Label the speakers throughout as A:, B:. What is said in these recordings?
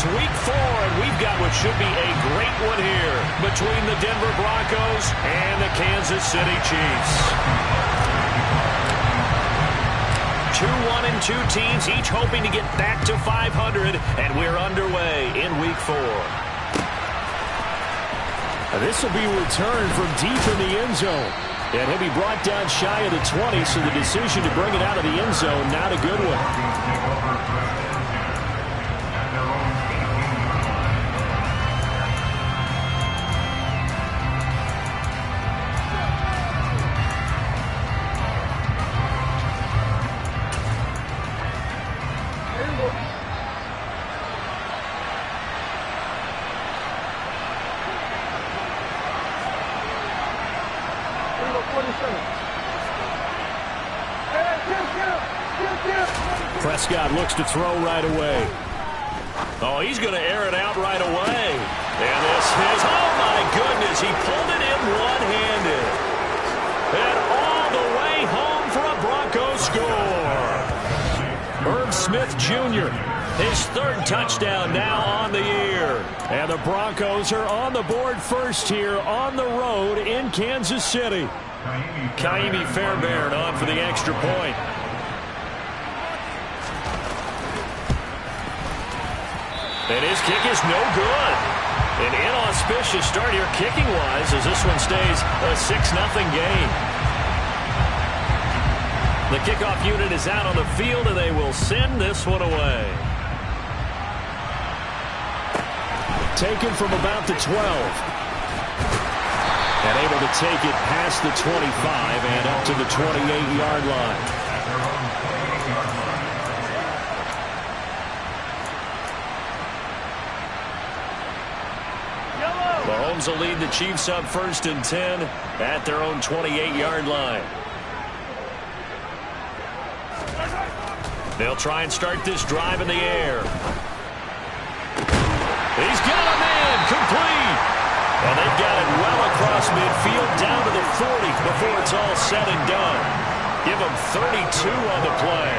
A: It's week 4, and we've got what should be a great one here between the Denver Broncos and the Kansas City Chiefs. 2-1-2 teams, each hoping to get back to 500, and we're underway in week 4.
B: This will be returned from deep in the end zone. And he'll be brought down shy of the 20, so the decision to bring it out of the end zone, not a good one. Prescott looks to throw right away.
A: Oh, he's going to air it out right away. And this is, oh my goodness, he pulled it in one-handed. And all the way home for a Broncos score. Irv Smith Jr., his 3rd touchdown now on the year.
B: And the Broncos are on the board first here on the road in Kansas City.
A: Ka'imi Fairbairn on for the extra point. And his kick is no good. An inauspicious start here kicking-wise as this one stays a 6-0 game. The kickoff unit is out on the field, and they will send this one away.
B: Taken from about the 12. And able to take it past the 25 and up to the 28-yard line.
A: Mahomes will lead the Chiefs up 1st and 10 at their own 28-yard line. They'll try and start this drive in the air. He's got a man complete. And they've got it well across midfield down to the 40 before it's all said and done. Give him 32 on the play.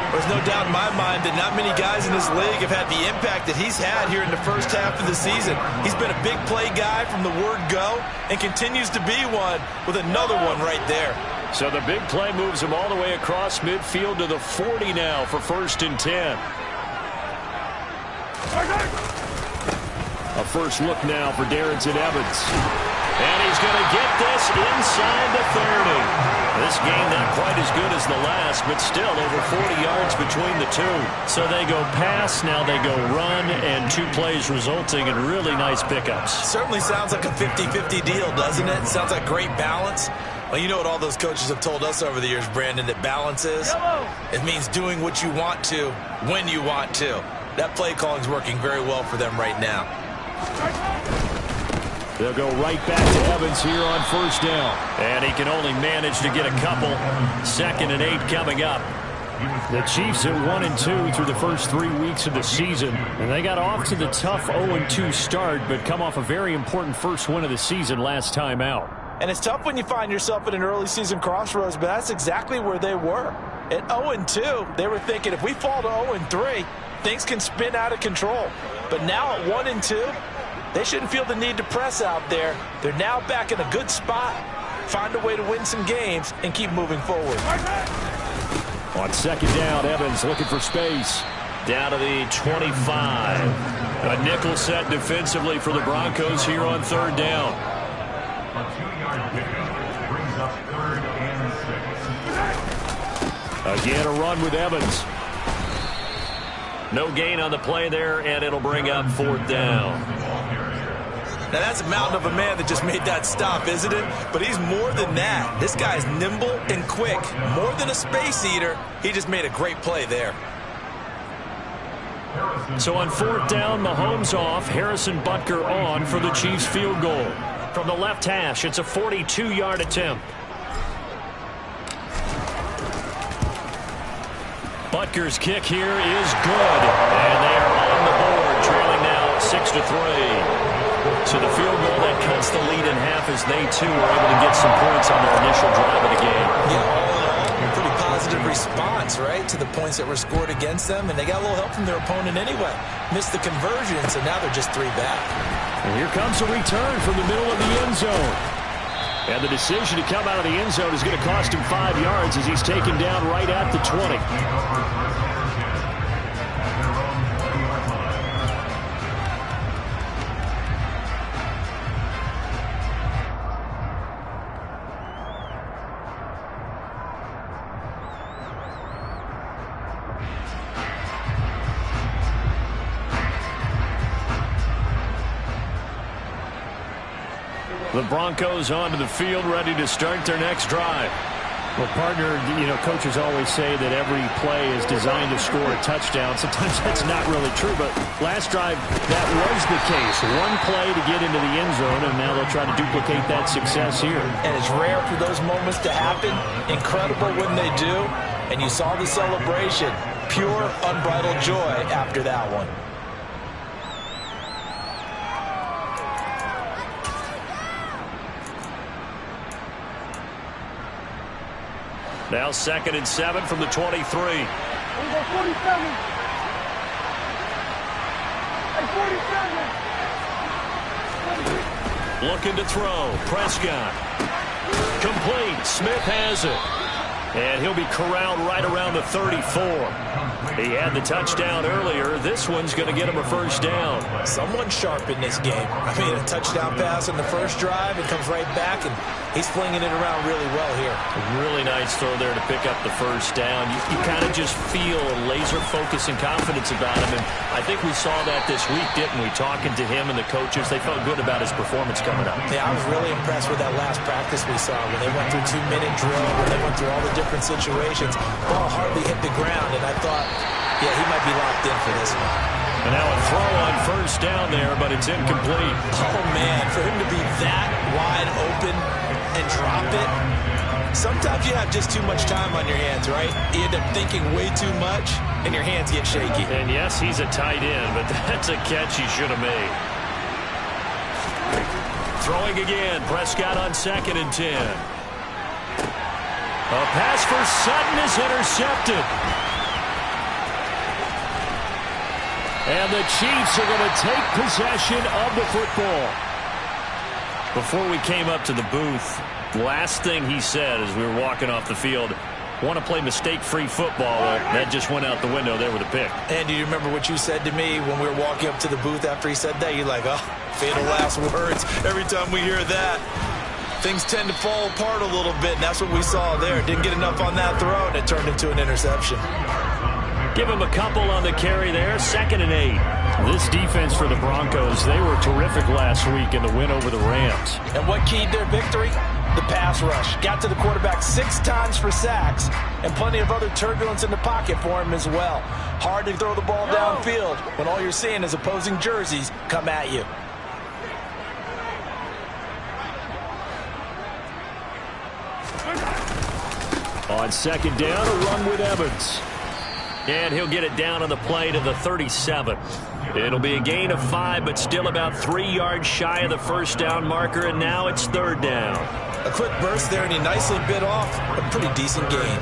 C: There's no doubt in my mind that not many guys in this league have had the impact that he's had here in the first half of the season. He's been a big play guy from the word go and continues to be one with another one right there.
B: So the big play moves him all the way across midfield to the 40 now for 1st and 10. A first look now for Darrynton Evans.
A: And he's going to get this inside the 30. This game not quite as good as the last, but still over 40 yards between the two. So they go pass, now they go run, and 2 plays resulting in really nice pickups.
C: Certainly sounds like a 50-50 deal, doesn't it? Sounds like great balance. Well, you know what all those coaches have told us over the years, Brandon, that balance is? It means doing what you want to, when you want to. That play calling is working very well for them right now.
B: They'll go right back to Evans here on 1st down.
A: And he can only manage to get a couple. 2nd and 8 coming up.
B: The Chiefs at 1-2 through the first 3 weeks of the season. And they got off to the tough 0-2 start, but come off a very important first win of the season last time out.
C: And it's tough when you find yourself at an early season crossroads, but that's exactly where they were. At 0-2, they were thinking if we fall to 0-3, things can spin out of control. But now at 1-2, they shouldn't feel the need to press out there. They're now back in a good spot, find a way to win some games, and keep moving forward.
B: On 2nd down, Evans looking for space.
A: Down to the 25. A nickel set defensively for the Broncos here on 3rd down.
D: A 2-yard pickup brings up 3rd and 6.
B: Again, a run with Evans.
A: No gain on the play there, and it'll bring up 4th down.
C: Now, that's a mountain of a man that just made that stop, isn't it? But he's more than that. This guy's nimble and quick. More than a space eater. He just made a great play there.
B: So on 4th down, Mahomes off. Harrison Butker on for the Chiefs field goal.
A: From the left hash, it's a 42-yard attempt.
B: Butker's kick here is good. And they are on the board, trailing now 6-3. So the field goal that cuts the lead in half as they, too, are able to get some points on their initial drive of the game.
C: Yeah, all in all, Pretty positive response, right, to the points that were scored against them, and they got a little help from their opponent anyway. Missed the conversion, so now they're just 3 back.
B: And here comes a return from the middle of the end zone. And the decision to come out of the end zone is going to cost him 5 yards as he's taken down right at the 20.
A: The Broncos onto the field, ready to start their next drive.
B: Well, partner, coaches always say that every play is designed to score a touchdown. Sometimes that's not really true, but last drive, that was the case. One play to get into the end zone, and now they'll try to duplicate that success here.
C: And it's rare for those moments to happen. Incredible when they do. And you saw the celebration. Pure, unbridled joy after that one.
A: Now 2nd and 7 from the 23.
E: 47.
A: Looking to throw. Prescott. Complete. Smith has it. And he'll be corralled right around the 34. He had the touchdown earlier. This one's going to get him a first down.
C: Someone sharp in this game. I mean, a touchdown pass on the first drive and comes right back, and he's flinging it around really well here.
A: A really nice throw there to pick up the first down. You kind of just feel a laser focus and confidence about him, and I think we saw that this week, didn't we? Talking to him and the coaches, they felt good about his performance coming up.
C: Yeah, I was really impressed with that last practice we saw when they went through 2-minute drill, when they went through all the different situations. Ball hardly hit the ground, and I thought, yeah, he might be locked in for this one.
A: And now a throw on first down there, but it's incomplete.
C: Oh, man, for him to be that wide open and drop it. Sometimes you have just too much time on your hands, right? You end up thinking way too much, and your hands get shaky.
A: And yes, he's a tight end, but that's a catch he should have made. Throwing again, Prescott on 2nd and 10. A pass for Sutton is intercepted.
B: And the Chiefs are going to take possession of the football.
A: Before we came up to the booth, last thing he said as we were walking off the field, want to play mistake-free football. Well, that just went out the window there with a pick.
C: And do you remember what you said to me when we were walking up to the booth after he said that? You're like, oh, fatal last words. Every time we hear that, things tend to fall apart a little bit, and that's what we saw there. Didn't get enough on that throw, and it turned into an interception.
A: Give him a couple on the carry there, 2nd and 8.
B: This defense for the Broncos, they were terrific last week in the win over the Rams.
C: And what keyed their victory? The pass rush. Got to the quarterback 6 times for sacks, and plenty of other turbulence in the pocket for him as well. Hard to throw the ball downfield when all you're seeing is opposing jerseys come at you.
B: On 2nd down, a run with Evans.
A: And he'll get it down on the play to the 37. It'll be a gain of 5, but still about 3 yards shy of the first down marker, and now it's 3rd down.
C: A quick burst there, and he nicely bit off a pretty decent gain.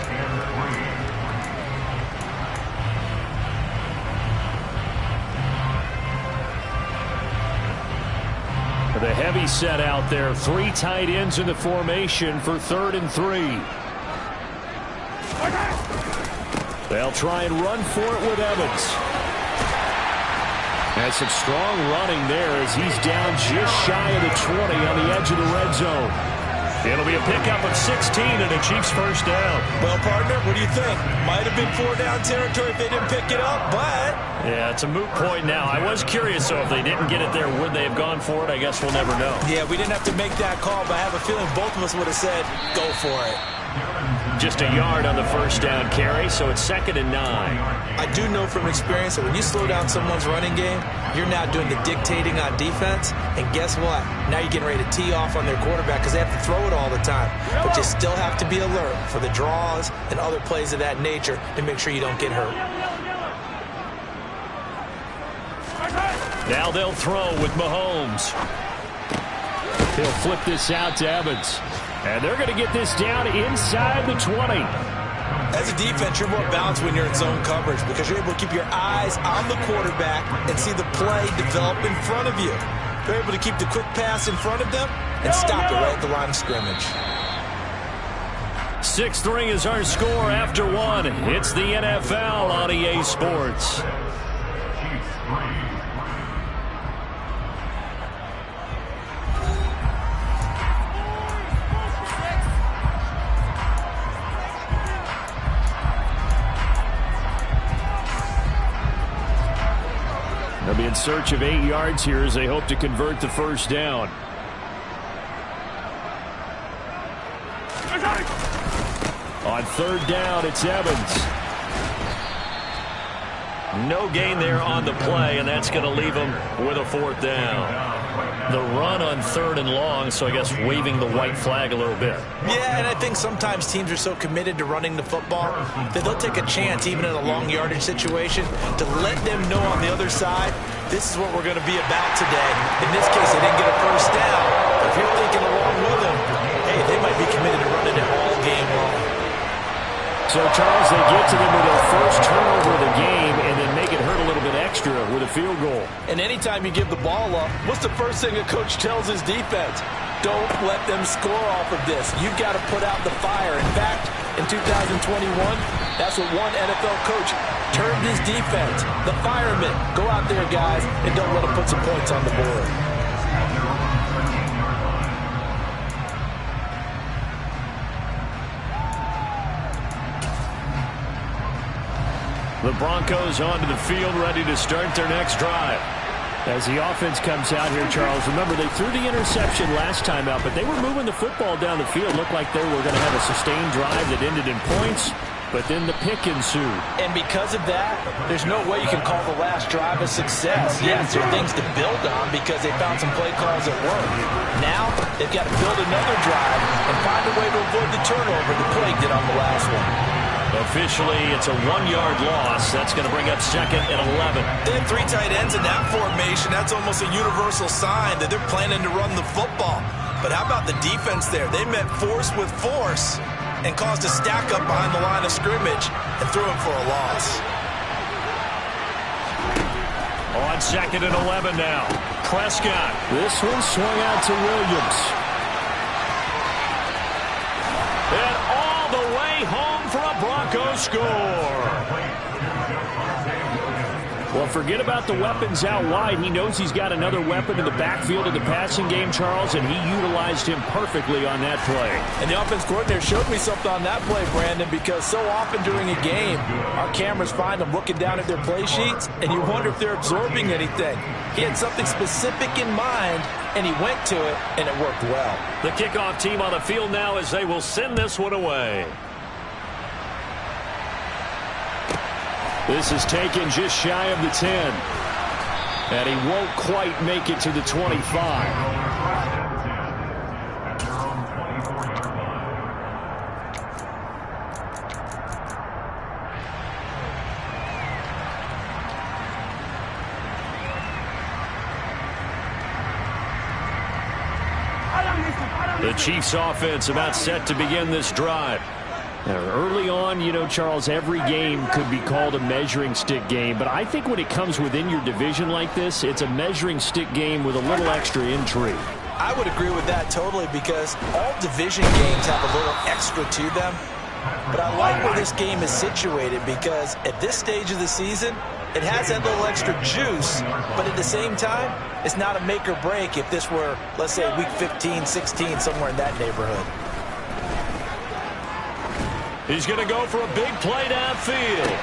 B: The heavy set out there. 3 tight ends in the formation for 3rd and 3. They'll try and run for it with Evans. That's some strong running there as he's down just shy of the 20 on the edge of the red zone.
A: It'll be a pickup of 16 and a Chiefs first down.
C: Well, partner, what do you think? Might have been 4-down territory if they didn't pick it up, but...
A: Yeah, it's a moot point now. I was curious, so if they didn't get it there, would they have gone for it? I guess we'll never know.
C: Yeah, we didn't have to make that call, but I have a feeling both of us would have said, go for it.
A: Just a yard on the first down carry, so it's 2nd and 9.
C: I do know from experience that when you slow down someone's running game, you're now doing the dictating on defense, and guess what? Now you're getting ready to tee off on their quarterback because they have to throw it all the time. But you still have to be alert for the draws and other plays of that nature to make sure you don't get hurt.
A: Now they'll throw with Mahomes.
B: He'll flip this out to Evans. And they're going to get this down inside the 20.
C: As a defense, you're more balanced when you're in zone coverage because you're able to keep your eyes on the quarterback and see the play develop in front of you. You're able to keep the quick pass in front of them and stop it right at the line of scrimmage.
A: 6-3 is our score after one. It's the NFL on EA Sports.
B: They'll be in search of 8 yards here as they hope to convert the first down. On third down, it's Evans.
A: No gain there on the play, and that's going to leave them with a fourth down. The run on third and long, so I guess waving the white flag a little bit.
C: Yeah, and I think sometimes teams are so committed to running the football that they'll take a chance, even in a long yardage situation, to let them know on the other side, this is what we're going to be about today. In this case, they didn't get a first down. But if you're thinking along with them, hey, they might be committed to running it all game long.
B: So, Charles, they get to them with their first turnover of the game and then make it hurt a little bit extra with a field goal.
C: And anytime you give the ball up, what's the first thing a coach tells his defense? Don't let them score off of this. You've got to put out the fire. In fact, in 2021, that's what one NFL coach termed his defense. The firemen. Go out there, guys, and don't let them put some points on the board.
B: The Broncos onto the field, ready to start their next drive. As the offense comes out here, Charles, remember they threw the interception last time out, but they were moving the football down the field. Looked like they were going to have a sustained drive that ended in points, but then the pick ensued.
C: And because of that, there's no way you can call the last drive a success. Yes, there are things to build on because they found some play calls that work. Now, they've got to build another drive and find a way to avoid the turnover the plague did on the last one.
A: Officially, it's a 1-yard loss. That's going to bring up second and 11.
C: They had 3 tight ends in that formation. That's almost a universal sign that they're planning to run the football. But how about the defense there? They met force with force and caused a stack up behind the line of scrimmage and threw him for a loss.
A: On second and 11 now. Prescott.
B: This one swung out to Williams.
A: And all the way home for a Broncos score.
B: Well, forget about the weapons out wide. He knows he's got another weapon in the backfield of the passing game, Charles, and he utilized him perfectly on that play.
C: And the offense coordinator showed me something on that play, Brandon, because so often during a game, our cameras find them looking down at their play sheets, and you wonder if they're absorbing anything. He had something specific in mind, and he went to it, and it worked well.
A: The kickoff team on the field now as they will send this one away.
B: This is taken just shy of the 10. And he won't quite make it to the 25.
A: The Chiefs offense about set to begin this drive.
B: Now, early on, you know, Charles, every game could be called a measuring stick game. But I think when it comes within your division like this, it's a measuring stick game with a little extra intrigue.
C: I would agree with that totally because all division games have a little extra to them. But I like where this game is situated because at this stage of the season, it has that little extra juice, but at the same time, it's not a make or break if this were, let's say, week 15, 16, somewhere in that neighborhood.
A: He's going to go for a big play downfield.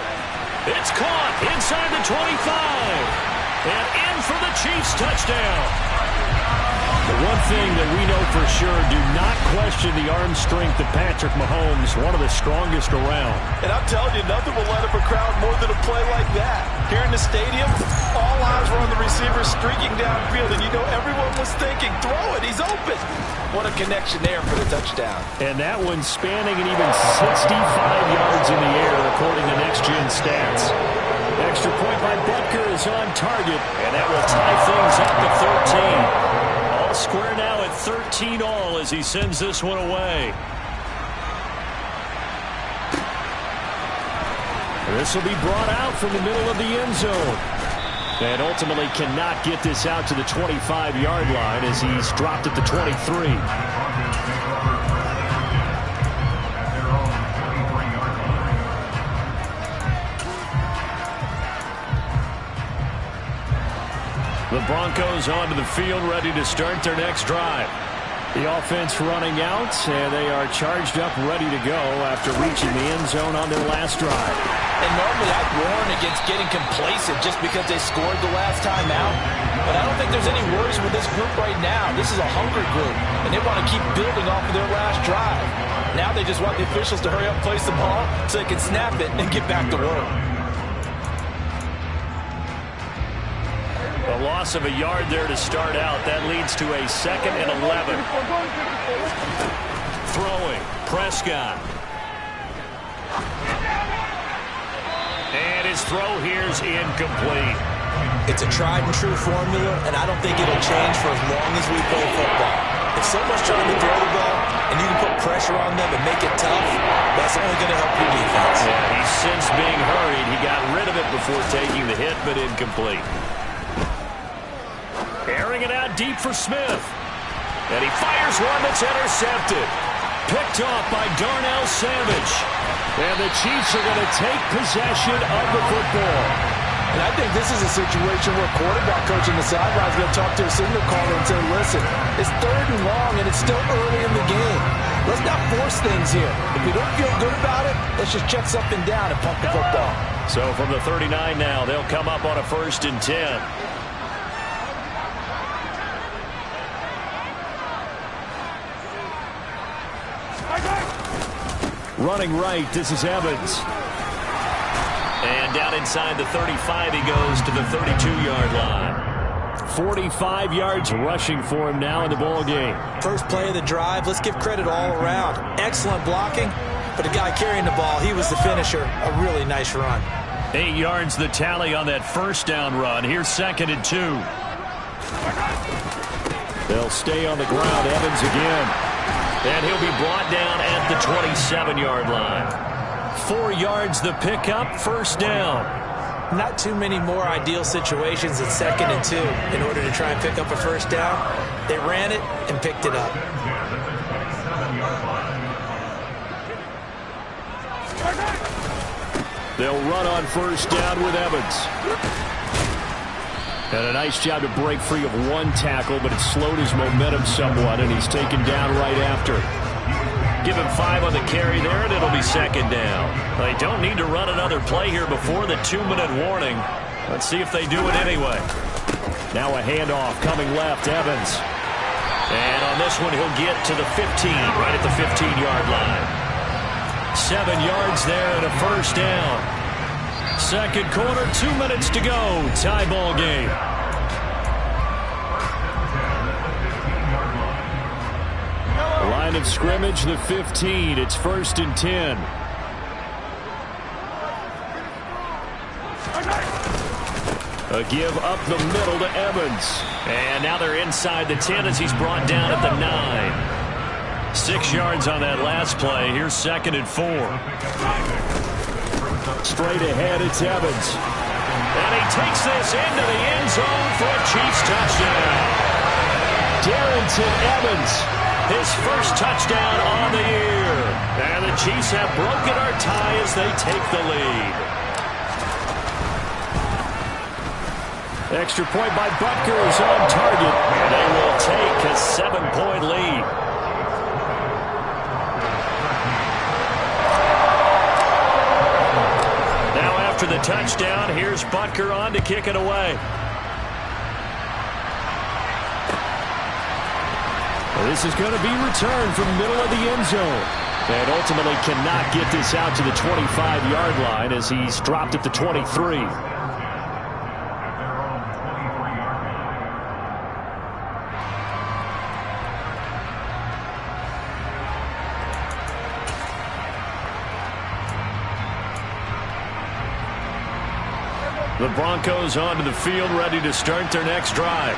A: It's caught inside the 25. And in for the Chiefs touchdown.
B: The one thing that we know for sure, do not question the arm strength of Patrick Mahomes, one of the strongest around.
C: And I'm telling you, nothing will light up a crowd more than a play like that. Here in the stadium, all eyes were on the receiver streaking downfield, and you know everyone was thinking, throw it, he's open. What a connection there for the touchdown.
B: And that one spanning an even 65 yards in the air, according to Next Gen Stats. Extra point by Butker is on target,
A: and that will tie things up to 13. Square now at 13-all as he sends this one away.
B: This will be brought out from the middle of the end zone. And ultimately cannot get this out to the 25-yard line as he's dropped at the 23. The Broncos onto the field, ready to start their next drive. The offense running out, and they are charged up, ready to go after reaching the end zone on their last drive.
C: And normally I'd warn against getting complacent just because they scored the last time out. But I don't think there's any worries with this group right now. This is a hungry group, and they want to keep building off of their last drive. Now they just want the officials to hurry up, place the ball, so they can snap it and get back to work.
A: A loss of a yard there to start out. That leads to a 2nd and 11. Throwing, Prescott. And his throw here's incomplete.
C: It's a tried and true formula, and I don't think it'll change for as long as we play football. If someone's trying to throw the ball and you can put pressure on them and make it tough, that's only going to help your defense.
A: Yeah, he's since being hurried. He got rid of it before taking the hit, but incomplete. Airing it out deep for Smith. And he fires one that's intercepted. Picked off by Darnell Savage. And the Chiefs are going to take possession of the football.
C: And I think this is a situation where quarterback coach in the sideline is going to talk to a signal caller and say, listen, it's 3rd and long and it's still early in the game. Let's not force things here. If we don't feel good about it, let's just check something down and pump the football.
A: So from the 39 now, they'll come up on a 1st and 10.
B: Running right, this is Evans.
A: And down inside the 35, he goes to the 32-yard line.
B: 45 yards rushing for him now in the ball game.
C: First play of the drive, let's give credit all around. Excellent blocking, but the guy carrying the ball, he was the finisher. A really nice run.
A: 8 yards the tally on that 1st down run. Here's 2nd and 2.
B: They'll stay on the ground. Evans again.
A: And he'll be brought down at the 27-yard line. 4 yards the pickup, 1st down.
C: Not too many more ideal situations at 2nd and 2 in order to try and pick up a 1st down. They ran it and picked it up.
B: They'll run on 1st down with Evans. And a nice job to break free of one tackle, but it slowed his momentum somewhat, and he's taken down right after.
A: Give him 5 on the carry there, and it'll be 2nd down. They don't need to run another play here before the 2-minute warning. Let's see if they do it anyway.
B: Now a handoff coming left, Evans.
A: And on this one, he'll get to the 15, right at the 15-yard line. 7 yards there and a 1st down. 2nd quarter, 2 minutes to go. Tie ball game.
B: Line of scrimmage, the 15. It's 1st and 10. A give up the middle to Evans.
A: And now they're inside the 10 as he's brought down at the 9. 6 yards on that last play. Here's 2nd and 4.
B: Straight ahead, it's Evans.
A: And he takes this into the end zone for a Chiefs touchdown.
B: Darrynton Evans,
A: his 1st touchdown on the year. And the Chiefs have broken our tie as they take the lead.
B: Extra point by Butker is on target.
A: And they will take a 7-point lead. After the touchdown, here's Butker on to kick it away.
B: This is going to be returned from the middle of the end zone. And ultimately cannot get this out to the 25-yard line as he's dropped at the 23.
A: The Broncos onto the field, ready to start their next drive.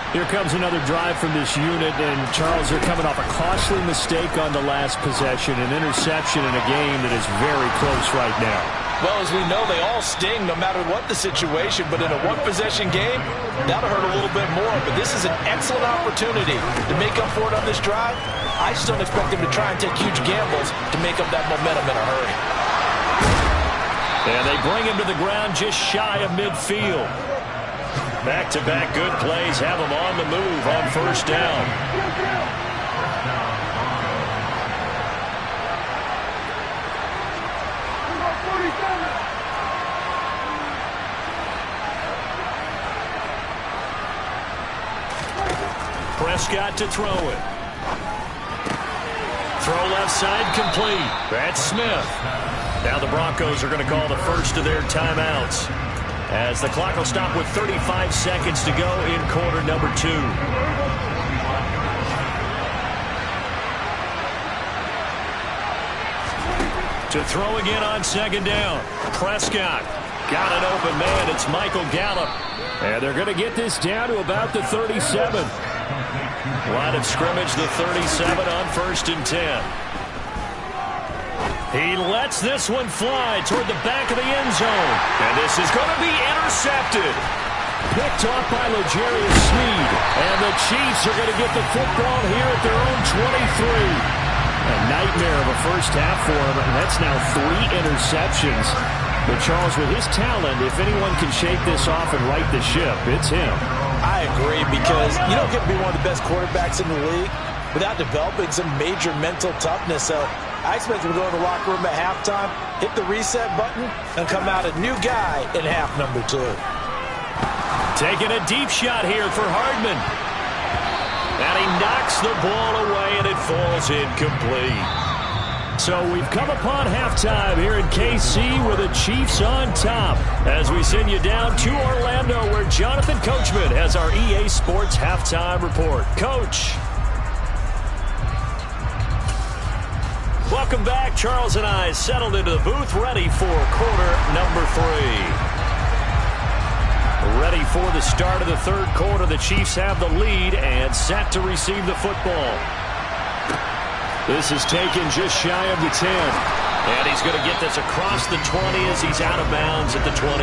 B: Here comes another drive from this unit, and Charles, they're coming off a costly mistake on the last possession, an interception in a game that is very close right now.
C: Well, as we know, they all sting no matter what the situation, but in a one-possession game, that'll hurt a little bit more. But this is an excellent opportunity to make up for it on this drive. I just don't expect them to try and take huge gambles to make up that momentum in a hurry.
A: And they bring him to the ground just shy of midfield. Back-to-back good plays have him on the move on first down. Prescott to throw it. Throw left side complete. That's Smith. Now the Broncos are going to call the first of their timeouts, as the clock will stop with 35 seconds to go in quarter number 2. To throw again on second down. Prescott got an open man. It's Michael Gallup.
B: And they're going to get this down to about the 37.
A: Line of scrimmage, the 37 on 1st and 10. He lets this one fly toward the back of the end zone. And this is going to be intercepted.
B: Picked off by L'Jarius Sneed. And the Chiefs are going to get the football here at their own 23. A nightmare of a first half for him, and that's now 3 interceptions. But Charles, with his talent, if anyone can shake this off and right the ship, it's him.
C: I agree, because you don't get to be one of the best quarterbacks in the league without developing some major mental toughness. So I expect him to go to the locker room at halftime, hit the reset button, and come out a new guy in half number 2.
A: Taking a deep shot here for Hardman. And he knocks the ball away, and it falls incomplete.
B: So we've come upon halftime here in KC with the Chiefs on top, as we send you down to Orlando, where Jonathan Coachman has our EA Sports halftime report. Coach.
A: Welcome back. Charles and I settled into the booth, ready for quarter number 3. Ready for the start of the third quarter. The Chiefs have the lead and set to receive the football.
B: This is taken just shy of the 10.
A: And he's going to get this across the 20 as he's out of bounds at the 23.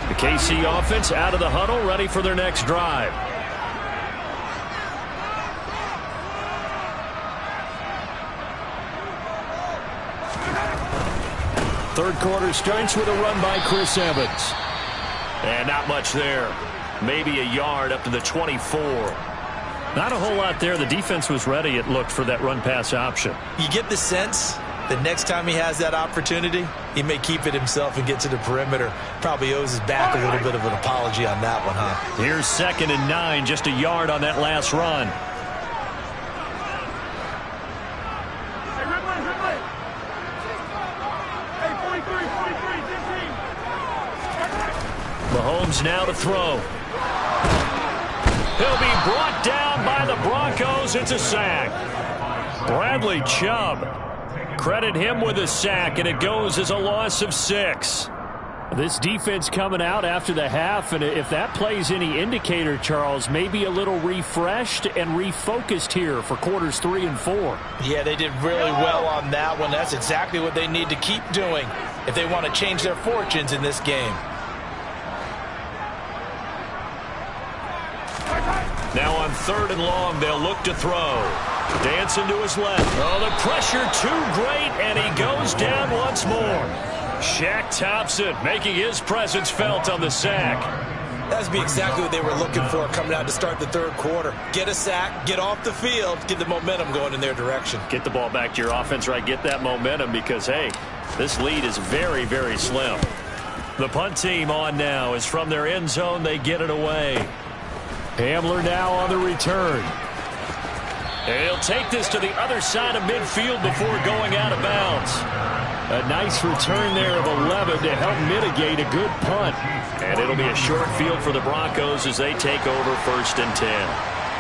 A: The KC offense out of the huddle, ready for their next drive.
B: Third quarter starts with a run by Chris Evans.
A: And not much there. Maybe a yard up to the 24.
B: Not a whole lot there. The defense was ready, it looked, for that run-pass option.
C: You get the sense that next time he has that opportunity, he may keep it himself and get to the perimeter. Probably owes his back a little bit of an apology on that one, huh?
A: Here's 2nd and 9, just a yard on that last run. Mahomes now to throw. He'll be brought down by the Broncos. It's a sack. Bradley Chubb. Credit him with a sack, and it goes as a loss of 6.
B: This defense coming out after the half, and if that plays any indicator, Charles, maybe a little refreshed and refocused here for quarters 3 and 4.
C: Yeah, they did really well on that one. That's exactly what they need to keep doing if they want to change their fortunes in this game.
A: Now on 3rd and long, they'll look to throw. Dancing to his left. Oh, the pressure too great, and he goes down once more. Shaq Thompson making his presence felt on the sack.
C: That's be exactly what they were looking for coming out to start the third quarter. Get a sack, get off the field, get the momentum going in their direction.
A: Get the ball back to your offense, right? Get that momentum because, hey, this lead is very, very slim. The punt team on now is from their end zone. They get it away.
B: Hamler now on the return.
A: And he'll take this to the other side of midfield before going out of bounds.
B: A nice return there of 11 to help mitigate a good punt.
A: And it'll be a short field for the Broncos as they take over 1st and 10.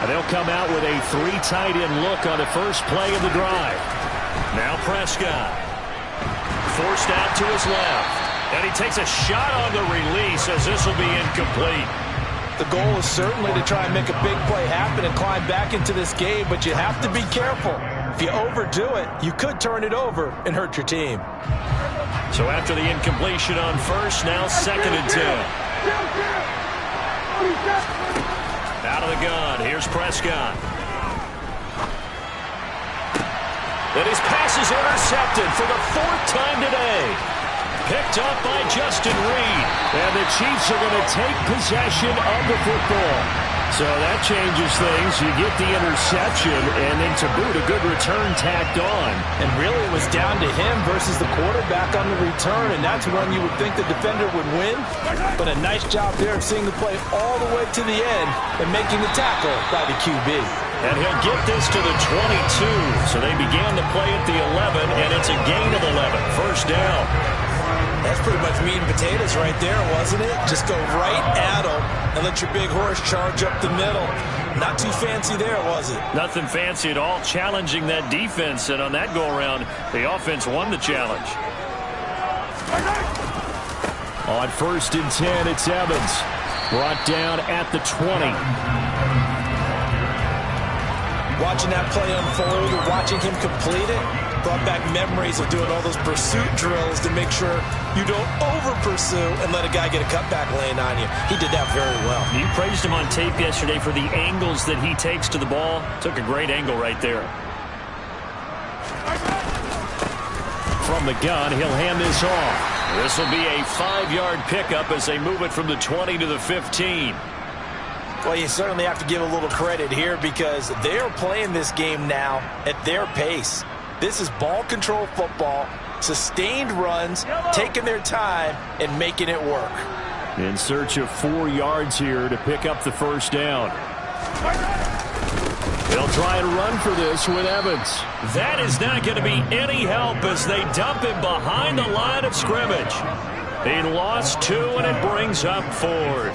B: And they'll come out with a 3 tight end look on the first play of the drive.
A: Now Prescott Forced out to his left. And he takes a shot on the release as this will be incomplete.
C: The goal is certainly to try and make a big play happen and climb back into this game, but you have to be careful. If you overdo it, you could turn it over and hurt your team.
A: So after the incompletion on first, now 2nd and 10. Out of the gun, here's Prescott. And his pass is intercepted for the 4th time today. Picked up by Justin Reed.
B: And the Chiefs are going to take possession of the football. So that changes things. You get the interception, and then to boot, a good return tacked on.
C: And really it was down to him versus the quarterback on the return, and that's when you would think the defender would win. But a nice job there of seeing the play all the way to the end and making the tackle by the QB.
A: And he'll get this to the 22. So they began the play at the 11, and it's a gain of 11. First down.
C: That's pretty much meat and potatoes right there, wasn't it? Just go right at them and let your big horse charge up the middle. Not too fancy there, was it?
A: Nothing fancy at all, challenging that defense. And on that go-around, the offense won the challenge.
B: On 1st and 10, it's Evans. Brought down at the 20.
C: Watching that play unfold, watching him complete it, brought back memories of doing all those pursuit drills to make sure you don't over-pursue and let a guy get a cutback laying on you. He did that very well.
A: You praised him on tape yesterday for the angles that he takes to the ball. Took a great angle right there.
B: From the gun, he'll hand this off.
A: This will be a 5-yard pickup as they move it from the 20 to the 15.
C: Well, you certainly have to give a little credit here because they're playing this game now at their pace. This is ball control football, sustained runs, taking their time, and making it work.
B: In search of 4 yards here to pick up the first down. They'll try and run for this with Evans.
A: That is not going to be any help as they dump him behind the line of scrimmage. He lost 2, and it brings up 4th.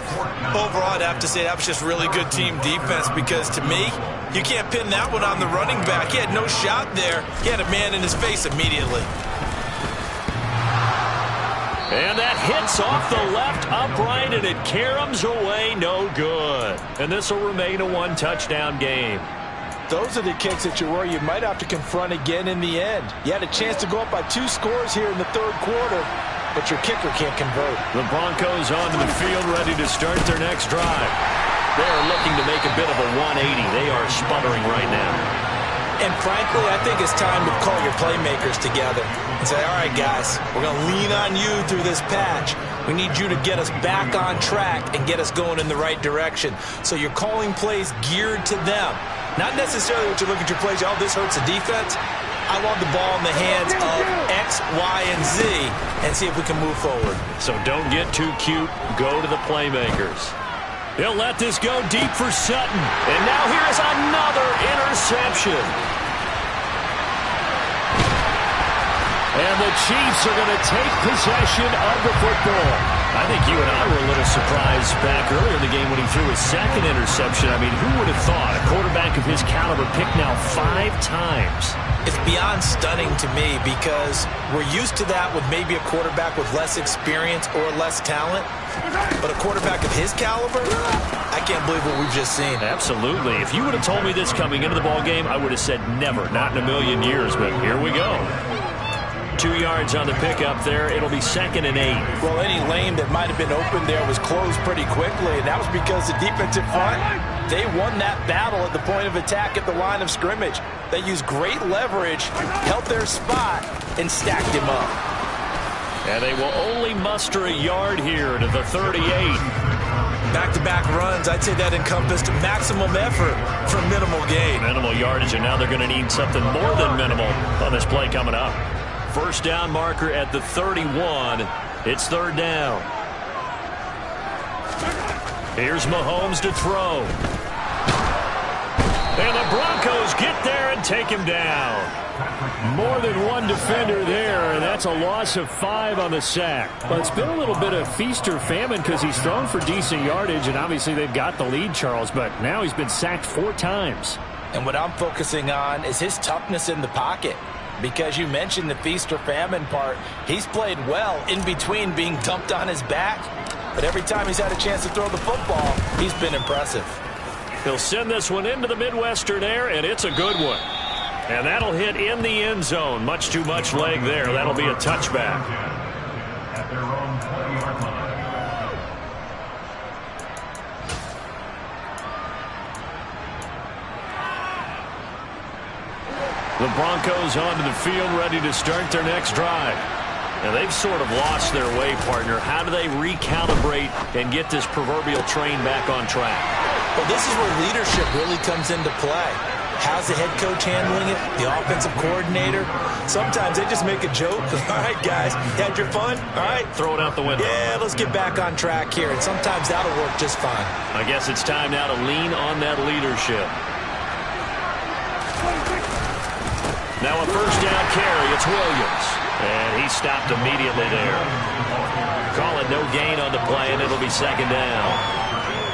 C: Overall, I'd have to say that was just really good team defense because, to me, you can't pin that one on the running back. He had no shot there. He had a man in his face immediately.
A: And that hits off the left upright, and it caroms away no good. And this will remain a 1-touchdown game.
C: Those are the kicks that you worry you might have to confront again in the end. You had a chance to go up by 2 scores here in the 3rd quarter, but your kicker can't convert.
A: The Broncos onto the field ready to start their next drive. They're looking to make a bit of a 180. They are sputtering right now.
C: And frankly, I think it's time to call your playmakers together and say, all right, guys, we're going to lean on you through this patch. We need you to get us back on track and get us going in the right direction. So you're calling plays geared to them. Not necessarily what you look at your plays, oh, this hurts the defense. I want the ball in the hands of X, Y, and Z and see if we can move forward.
A: So don't get too cute. Go to the playmakers. He'll let this go deep for Sutton. And now here's another interception.
B: And the Chiefs are going to take possession of the football.
A: I think you and I were a little surprised back earlier in the game when he threw his 2nd interception. I mean, who would have thought a quarterback of his caliber picked now 5 times?
C: It's beyond stunning to me because we're used to that with maybe a quarterback with less experience or less talent. But a quarterback of his caliber, I can't believe what we've just seen.
A: Absolutely. If you would have told me this coming into the ball game, I would have said never, not in a million years. But here we go. 2 yards on the pickup there. It'll be 2nd and 8.
C: Well, any lane that might have been open there was closed pretty quickly, and that was because the defensive front, they won that battle at the point of attack at the line of scrimmage. They used great leverage, held their spot, and stacked him up.
A: And they will only muster a yard here to the 38.
C: Back-to-back runs, I'd say that encompassed maximum effort for minimal gain.
A: Minimal yardage, and now they're going to need something more than minimal on this play coming up. First down marker at the 31. It's 3rd down. Here's Mahomes to throw. And the Broncos get there and take him down.
B: More than one defender there, and that's a loss of 5 on the sack. Well, it's been a little bit of feast or famine because he's thrown for decent yardage, and obviously they've got the lead, Charles, but now he's been sacked 4 times.
C: And what I'm focusing on is his toughness in the pocket. because you mentioned the feast or famine part. He's played well in between being dumped on his back, but every time he's had a chance to throw the football, he's been impressive.
B: He'll send this one into the Midwestern air, and it's a good one. And that'll hit in the end zone. Much too much leg there. That'll be a touchback.
D: At their own 20-yard line.
B: The Broncos onto the field, ready to start their next drive. Now, they've sort of lost their way, partner. How do they recalibrate and get this proverbial train back on track?
C: Well, this is where leadership really comes into play. How's the head coach handling it? The offensive coordinator? Sometimes they just make a joke. All right, guys, you had your fun? All right.
B: Throw it out the window.
C: Yeah, let's get back on track here. And sometimes that'll work just fine.
B: I guess it's time now to lean on that leadership. Now a first down carry. It's Williams. And he stopped immediately there. Call it no gain on the play, and it'll be second down.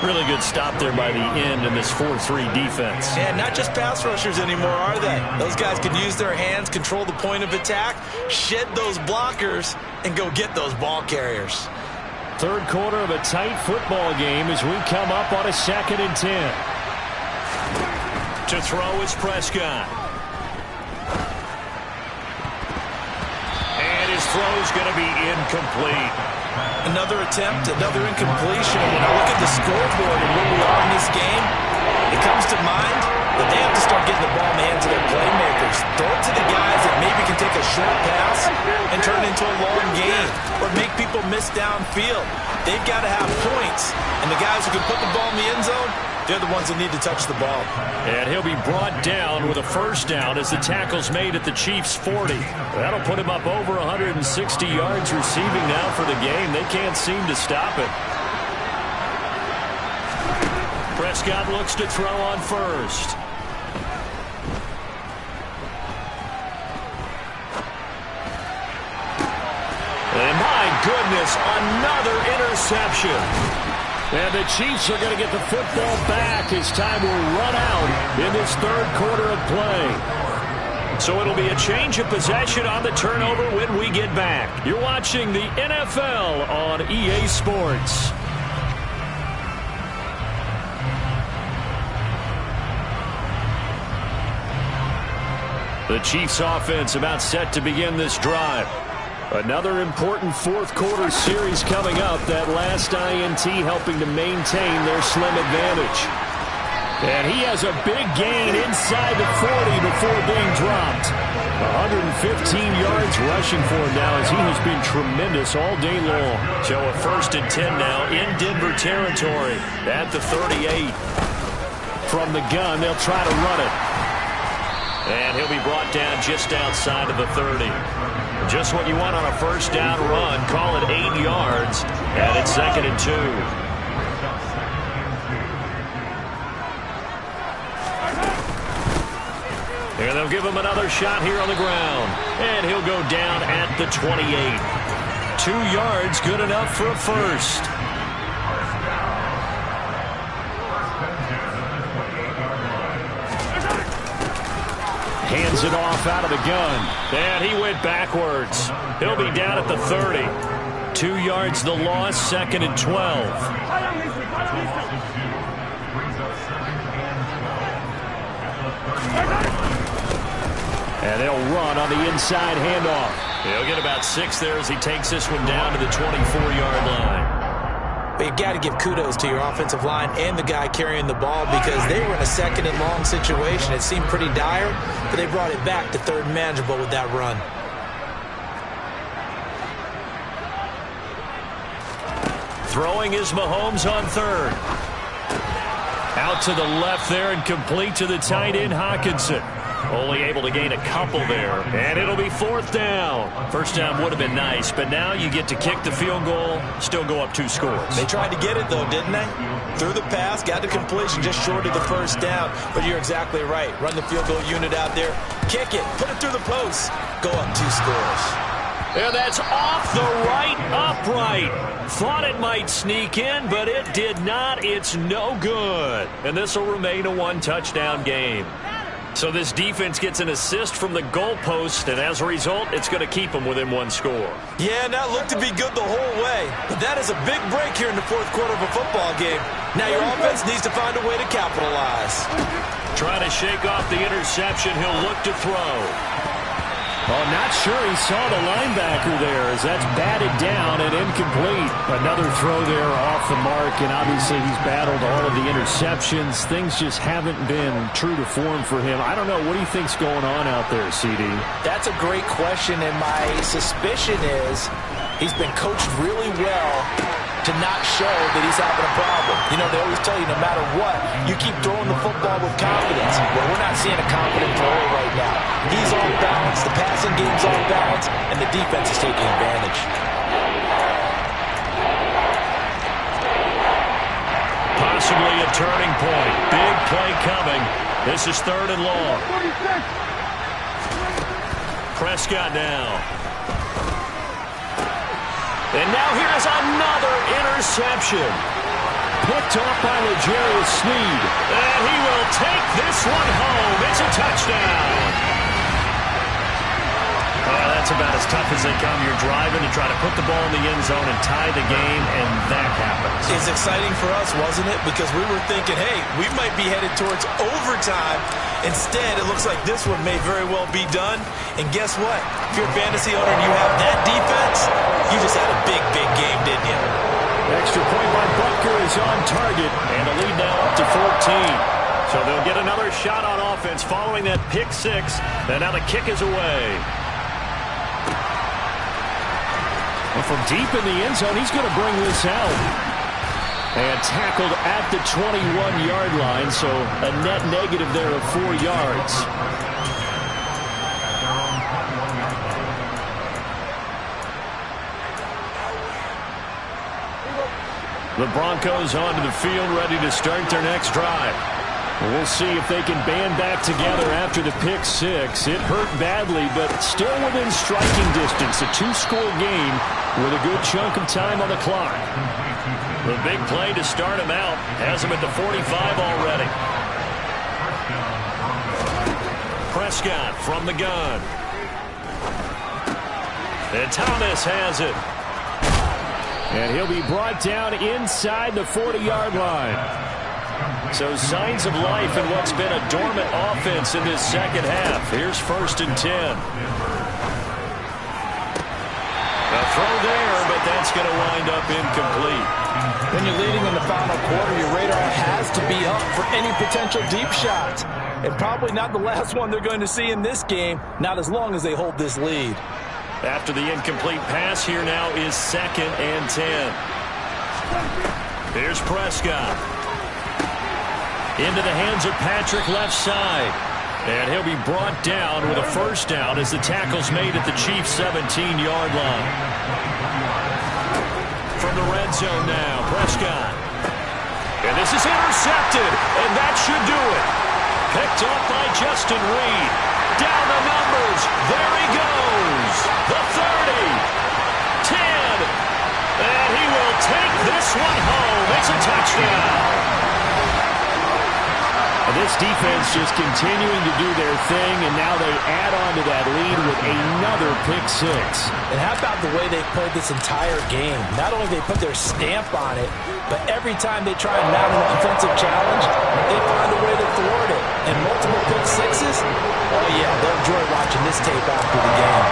B: Really good stop there by the end in this 4-3 defense.
C: Yeah, not just pass rushers anymore, are they? Those guys can use their hands, control the point of attack, shed those blockers, and go get those ball carriers.
B: Third quarter of a tight football game as we come up on a 2nd and 10. To throw is Prescott. And his throw's going to be incomplete.
C: Another attempt, another incompletion. When I look at the scoreboard and where we are in this game, it comes to mind that they have to start getting the ball in the hands of their playmakers. Throw it to the guys that maybe can take a short pass and turn it into a long gain or make people miss downfield. They've got to have points, and the guys who can put the ball in the end zone, they're the ones that need to touch the ball.
B: And he'll be brought down with a first down as the tackle's made at the Chiefs' 40. That'll put him up over 160 yards receiving now for the game. They can't seem to stop it. Prescott looks to throw on first. And my goodness, another interception. And the Chiefs are going to get the football back as time will run out in this third quarter of play. So it'll be a change of possession on the turnover when we get back. You're watching the NFL on EA Sports. The Chiefs offense about set to begin this drive. Another important fourth quarter series coming up. That last INT helping to maintain their slim advantage. And he has a big gain inside the 40 before being dropped. 115 yards rushing for him now as he has been tremendous all day long. So a 1st and 10 now in Denver territory at the 38. From the gun, they'll try to run it. And he'll be brought down just outside of the 30. Just what you want on a first down run. Call it 8 yards. And it's 2nd and 2. And they'll give him another shot here on the ground. And he'll go down at the 28. 2 yards, good enough for a first. Hands it off out of the gun. And he went backwards. He'll be down at the 30. 2 yards the loss, 2nd and 12. And they'll run on the inside handoff. He'll get about 6 there as he takes this one down to the 24-yard line.
C: But you've got to give kudos to your offensive line and the guy carrying the ball because they were in a 2nd and long situation. It seemed pretty dire, but they brought it back to 3rd and manageable with that run.
B: Throwing is Mahomes on 3rd. Out to the left there and complete to the tight end Hockenson. Only able to gain a couple there. And it'll be 4th down. First down would have been nice, but now you get to kick the field goal, still go up 2 scores.
C: They tried to get it, though, didn't they? Threw the pass, got the completion just short of the first down. But you're exactly right. Run the field goal unit out there. Kick it. Put it through the post. Go up 2 scores.
B: And that's off the right upright. Thought it might sneak in, but it did not. It's no good. And this will remain a 1-touchdown game.
A: So this defense gets an assist from the goalpost, and as a result, it's going to keep them within one score.
C: Yeah, and that looked to be good the whole way. But that is a big break here in the fourth quarter of a football game. Now your offense needs to find a way to capitalize.
A: Trying to shake off the interception. He'll look to throw.
B: Well, not sure he saw the linebacker there as that's batted down and incomplete. Another throw there off the mark, and obviously he's battled all of the interceptions. Things just haven't been true to form for him. I don't know. What do you think's going on out there, CD?
C: That's a great question, and my suspicion is he's been coached really well to not show that he's having a problem. You know, they always tell you no matter what, you keep throwing the football with confidence. Well, we're not seeing a confident thrower right now. He's off balance, the passing game's off balance, and the defense is taking advantage.
A: Possibly a turning point. Big play coming. This is 3rd and long. Prescott now. And now here's another interception.
B: Picked off by L'Jarius Sneed.
A: And he will take this one home. It's a touchdown. That's about as tough as they come. You're driving to try to put the ball in the end zone and tie the game, and that happens.
C: It's exciting for us, wasn't it? Because we were thinking, hey, we might be headed towards overtime. Instead, it looks like this one may very well be done. And guess what? If you're a fantasy owner and you have that defense, you just had a big, big game, didn't you?
B: Extra point by Butker is on target,
A: and the lead now up to 14. So they'll get another shot on offense following that pick six. And now the kick is away.
B: Well, from deep in the end zone, he's going to bring this out. And tackled at the 21-yard line, so a net negative there of 4 yards.
A: The Broncos onto the field, ready to start their next drive.
B: We'll see if they can band back together after the pick six. It hurt badly, but still within striking distance. A 2-score game with a good chunk of time on the clock.
A: The big play to start him out has him at the 45 already. Prescott from the gun. And Thomas has it.
B: And he'll be brought down inside the 40-yard line.
A: So signs of life in what's been a dormant offense in this second half. Here's 1st and 10. A throw there, but that's going to wind up incomplete.
C: When you're leading in the final quarter, your radar has to be up for any potential deep shots. And probably not the last one they're going to see in this game, not as long as they hold this lead.
A: After the incomplete pass, here now is 2nd and 10. Here's Prescott. Into the hands of Patrick left side. And he'll be brought down with a first down as the tackle's made at the Chiefs' 17-yard line. From the red zone now, Prescott. And this is intercepted, and that should do it. Picked up by Justin Reed. Down the numbers. There he goes. The 30. 10. And he will take this one home. It's a touchdown.
B: This defense just continuing to do their thing, and now they add on to that lead with another pick six.
C: And how about the way they played this entire game? Not only they put their stamp on it, but every time they try and mount an offensive challenge, they find a way to thwart it. And multiple pick sixes, oh yeah, they'll enjoy watching this tape after the game.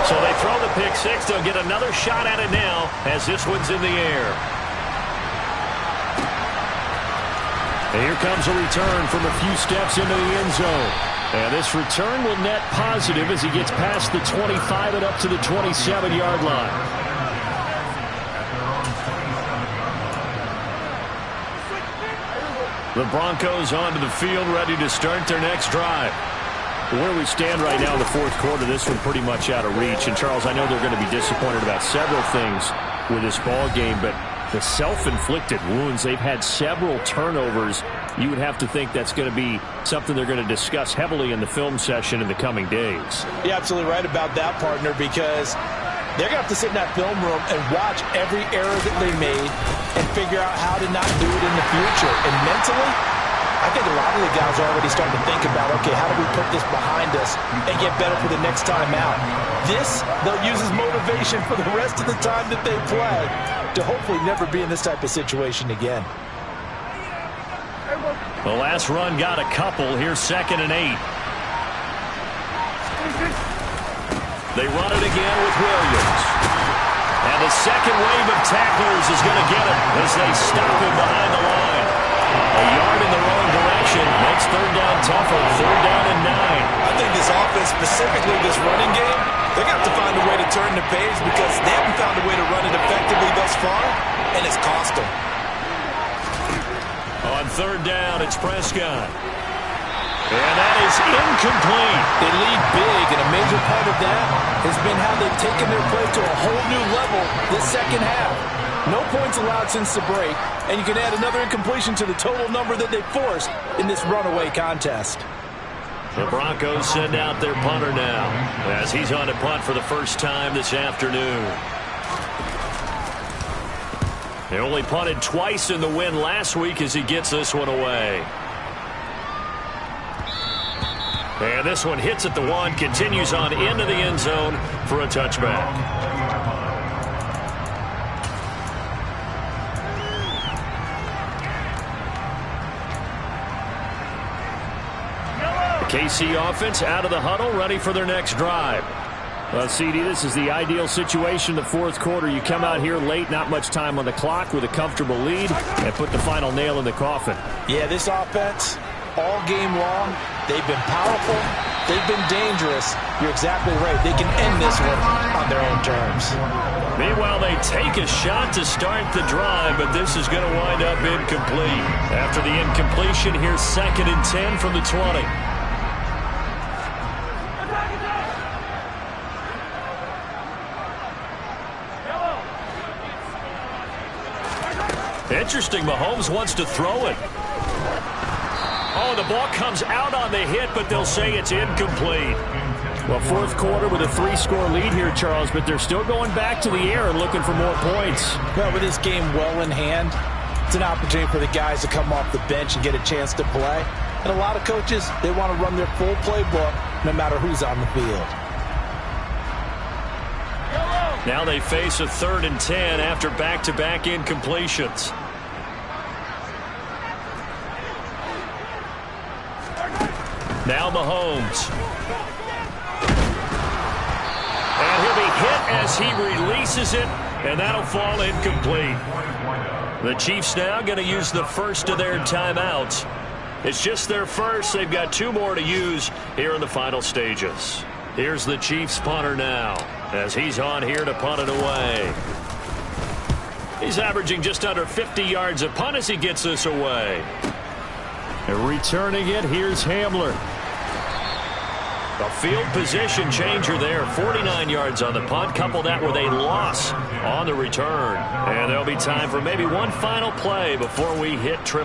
A: So they throw the pick six. They'll get another shot at it now as this one's in the air.
B: And here comes a return from a few steps into the end zone. And this return will net positive as he gets past the 25 and up to the 27-yard line.
A: The Broncos onto the field, ready to start their next drive.
B: Where we stand right now in the fourth quarter, this one pretty much out of reach. And, Charles, I know they're going to be disappointed about several things with this ball game, but the self-inflicted wounds, they've had several turnovers. You would have to think that's going to be something they're going to discuss heavily in the film session in the coming days.
C: You're absolutely right about that, partner, because they're going to have to sit in that film room and watch every error that they made and figure out how to not do it in the future. And mentally, I think a lot of the guys are already starting to think about, okay, how do we put this behind us and get better for the next time out? This, they'll use as motivation for the rest of the time that they play to hopefully never be in this type of situation again.
B: The last run got a couple. Here's 2nd and 8. They run it again with Williams. And the second wave of tacklers is going to get him as they stop him behind the line. A yard in the wrong direction makes 3rd down tougher. 3rd down and 9.
C: I think this offense, specifically this running game, they're going to have to find a way to turn the page because they haven't found a way to run it effectively thus far, and it's cost them.
B: On 3rd down, it's Prescott. And that is incomplete.
C: They lead big, and a major part of that has been how they've taken their play to a whole new level this second half. No points allowed since the break, and you can add another incompletion to the total number that they forced in this runaway contest.
B: The Broncos send out their punter now as he's on to punt for the first time this afternoon. They only punted twice in the win last week as he gets this one away. And this one hits at the 1, continues on into the end zone for a touchback. The KC offense out of the huddle, ready for their next drive. Well, CD, this is the ideal situation, the 4th quarter. You come out here late, not much time on the clock with a comfortable lead, and put the final nail in the coffin.
C: Yeah, this offense, all game long, they've been powerful, they've been dangerous. You're exactly right. They can end this one on their own terms.
B: Meanwhile, they take a shot to start the drive, but this is going to wind up incomplete. After the incompletion, here's 2nd and 10 from the 20. Interesting, Mahomes wants to throw it. Oh, the ball comes out on the hit, but they'll say it's incomplete. Well, 4th quarter with a 3-score lead here, Charles, but they're still going back to the air and looking for more points.
C: Well, with this game well in hand, it's an opportunity for the guys to come off the bench and get a chance to play. And a lot of coaches, they want to run their full playbook no matter who's on the field.
B: Now they face a 3rd and 10 after back-to-back incompletions. Now Mahomes. And he'll be hit as he releases it, and that'll fall incomplete. The Chiefs now going to use the first of their timeouts. It's just their first. They've got 2 more to use here in the final stages. Here's the Chiefs punter now as he's on here to punt it away. He's averaging just under 50 yards a punt as he gets this away. And returning it, here's Hamler. A field position changer there. 49 yards on the punt. Couple that with a loss on the return. And there'll be time for maybe one final play before we hit 000.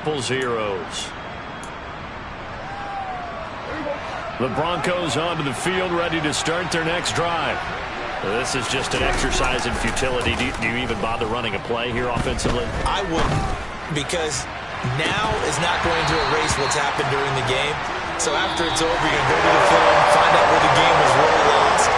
B: The Broncos onto the field, ready to start their next drive. This is just an exercise in futility. Do you even bother running a play here offensively?
C: I wouldn't, because now is not going to erase what's happened during the game. So after it's over, you're going to go to the film, find out where the game was really lost,